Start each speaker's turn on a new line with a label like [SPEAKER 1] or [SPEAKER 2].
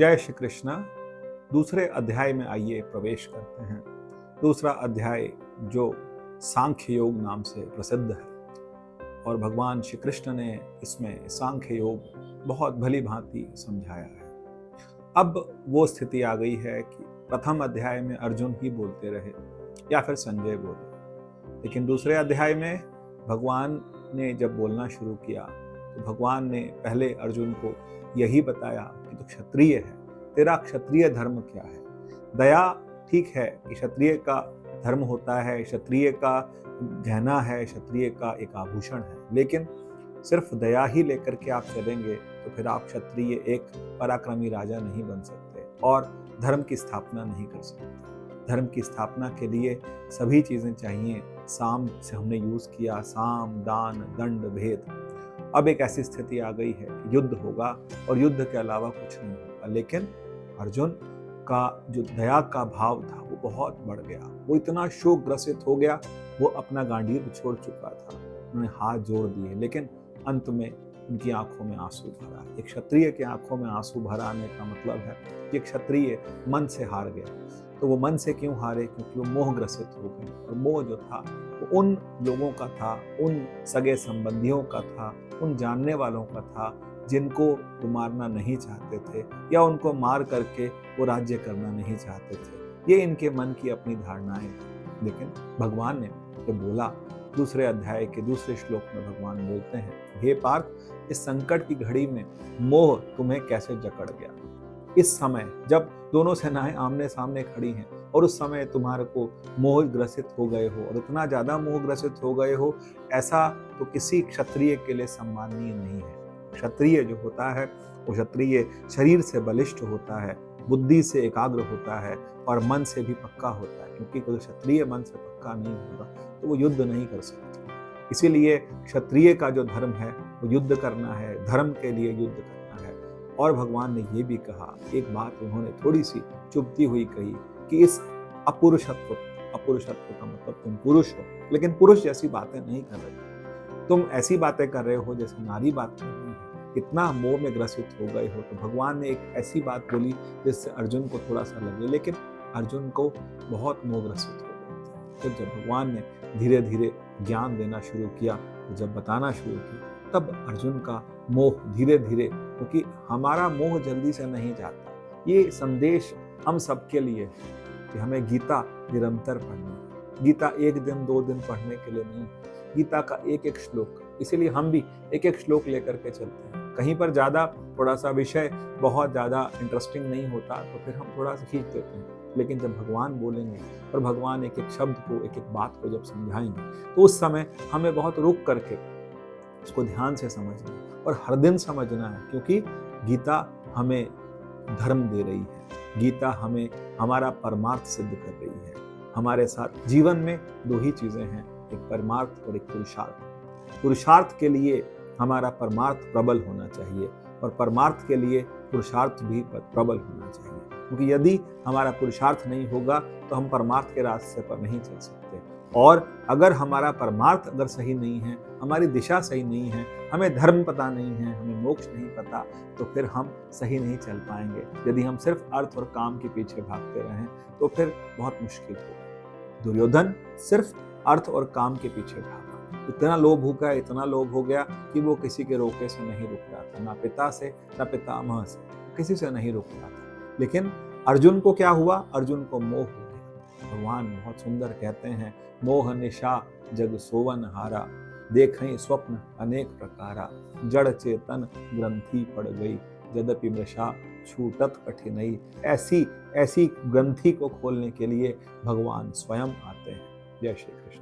[SPEAKER 1] जय श्री कृष्ण। दूसरे अध्याय में आइए प्रवेश करते हैं। दूसरा अध्याय जो सांख्य योग नाम से प्रसिद्ध है और भगवान श्री कृष्ण ने इसमें सांख्य योग बहुत भली भांति समझाया है। अब वो स्थिति आ गई है कि प्रथम अध्याय में अर्जुन ही बोलते रहे या फिर संजय बोले, लेकिन दूसरे अध्याय में भगवान ने जब बोलना शुरू किया तो भगवान ने पहले अर्जुन को यही बताया कि तू क्षत्रिय है, तेरा क्षत्रिय धर्म क्या है। दया ठीक है कि क्षत्रिय का धर्म होता है, क्षत्रिय का गहना है, क्षत्रिय का एक आभूषण है, लेकिन सिर्फ दया ही लेकर के आप चलेंगे तो फिर आप क्षत्रिय एक पराक्रमी राजा नहीं बन सकते और धर्म की स्थापना नहीं कर सकते। धर्म की स्थापना के लिए सभी चीज़ें चाहिए। साम से हमने यूज़ किया, साम, दान, दंड, भेद। अब एक ऐसी स्थिति आ गई है कि युद्ध होगा और युद्ध के अलावा कुछ नहीं होगा। लेकिन अर्जुन का जो दया का भाव था वो बहुत बढ़ गया। वो इतना शोक ग्रसित हो गया, वो अपना गांडीव छोड़ चुका था, उन्होंने हाथ जोड़ दिए, लेकिन अंत में उनकी आंखों में आंसू भरा। एक क्षत्रिय की आंखों में आंसू भरा आने का मतलब है कि क्षत्रिय मन से हार गया। तो वो मन से क्यों हारे? क्योंकि वो मोह ग्रसित हो गए, और मोह जो था वो उन लोगों का था, उन सगे संबंधियों का था, उन जानने वालों का था जिनको वो मारना नहीं चाहते थे या उनको मार करके वो राज्य करना नहीं चाहते थे। ये इनके मन की अपनी धारणाएं थी। लेकिन भगवान ने जब बोला, दूसरे अध्याय के दूसरे श्लोक में भगवान बोलते हैं, हे पार्थ, इस संकट की घड़ी में मोह तुम्हें कैसे जकड़ गया। इस समय जब दोनों सेनाएं आमने सामने खड़ी हैं और उस समय तुम्हारे को मोह ग्रसित हो गए हो और इतना ज्यादा मोह ग्रसित हो गए हो, ऐसा तो किसी क्षत्रिय के लिए सम्माननीय नहीं है। क्षत्रिय जो होता है वो क्षत्रिय शरीर से बलिष्ठ होता है, बुद्धि से एकाग्र होता है और मन से भी पक्का होता है, क्योंकि अगर क्षत्रिय मन से पक्का नहीं होगा तो वो युद्ध नहीं कर सकता। इसीलिए क्षत्रिय का जो धर्म है वो युद्ध करना है, धर्म के लिए युद्ध करना है। और भगवान ने ये भी कहा, एक बात उन्होंने थोड़ी सी चुभती हुई कही कि इस अपुरुषत्व का मतलब तुम पुरुष हो, लेकिन पुरुष जैसी बातें नहीं कर रहे, तुम ऐसी बातें कर रहे हो जैसे नारी बात कर रही है, इतना मोह में ग्रसित हो गए हो। तो भगवान ने एक ऐसी बात बोली जिससे अर्जुन को थोड़ा सा लगे, लेकिन अर्जुन को बहुत मोह ग्रसित हो गए थे। तो जब भगवान ने धीरे धीरे ज्ञान देना शुरू किया, तो जब बताना शुरू किया, तब अर्जुन का मोह धीरे धीरे, क्योंकि हमारा मोह जल्दी से नहीं जाता। ये संदेश हम सबके लिए है कि हमें गीता निरंतर पढ़नी है। गीता एक दिन 2 दिन पढ़ने के लिए नहीं, गीता का एक एक श्लोक। इसीलिए हम भी एक एक श्लोक लेकर के चलते हैं। कहीं पर ज़्यादा थोड़ा सा विषय बहुत ज़्यादा इंटरेस्टिंग नहीं होता तो फिर हम थोड़ा सा खींच देते हैं, लेकिन जब भगवान बोलेंगे और भगवान एक एक शब्द को, एक एक बात को जब समझाएंगे, तो उस समय हमें बहुत रुक करके उसको ध्यान से समझना है और हर दिन समझना है, क्योंकि गीता हमें धर्म दे रही है। गीता हमें हमारा परमार्थ सिद्ध कर रही है। हमारे साथ जीवन में 2 ही चीज़ें हैं, एक परमार्थ और एक पुरुषार्थ। पुरुषार्थ के लिए हमारा परमार्थ प्रबल होना चाहिए और परमार्थ के लिए पुरुषार्थ भी प्रबल होना चाहिए, क्योंकि यदि हमारा पुरुषार्थ नहीं होगा तो हम परमार्थ के रास्ते पर नहीं चल सकते। और अगर हमारा परमार्थ अगर सही नहीं है, हमारी दिशा सही नहीं है, हमें धर्म पता नहीं है, हमें मोक्ष नहीं पता, तो फिर हम सही नहीं चल पाएंगे। यदि हम सिर्फ अर्थ और काम के पीछे भागते रहें तो फिर बहुत मुश्किल होगा। दुर्योधन सिर्फ अर्थ और काम के पीछे भागा, इतना लोभ हो गया कि वो किसी के रोके से नहीं रुक रहा था, ना पिता से ना पितामह से, किसी से नहीं रुक रहा था। लेकिन अर्जुन को क्या हुआ? अर्जुन को मोह हो गया। भगवान बहुत सुंदर कहते हैं, मोह निशा जग सोवन हारा, देखें स्वप्न अनेक प्रकारा, जड़ चेतन ग्रंथि पड़ गई, यद्यपि मृषा छूटत कठिनाई। ऐसी ग्रंथि को खोलने के लिए भगवान स्वयं आते हैं। जय श्री कृष्ण।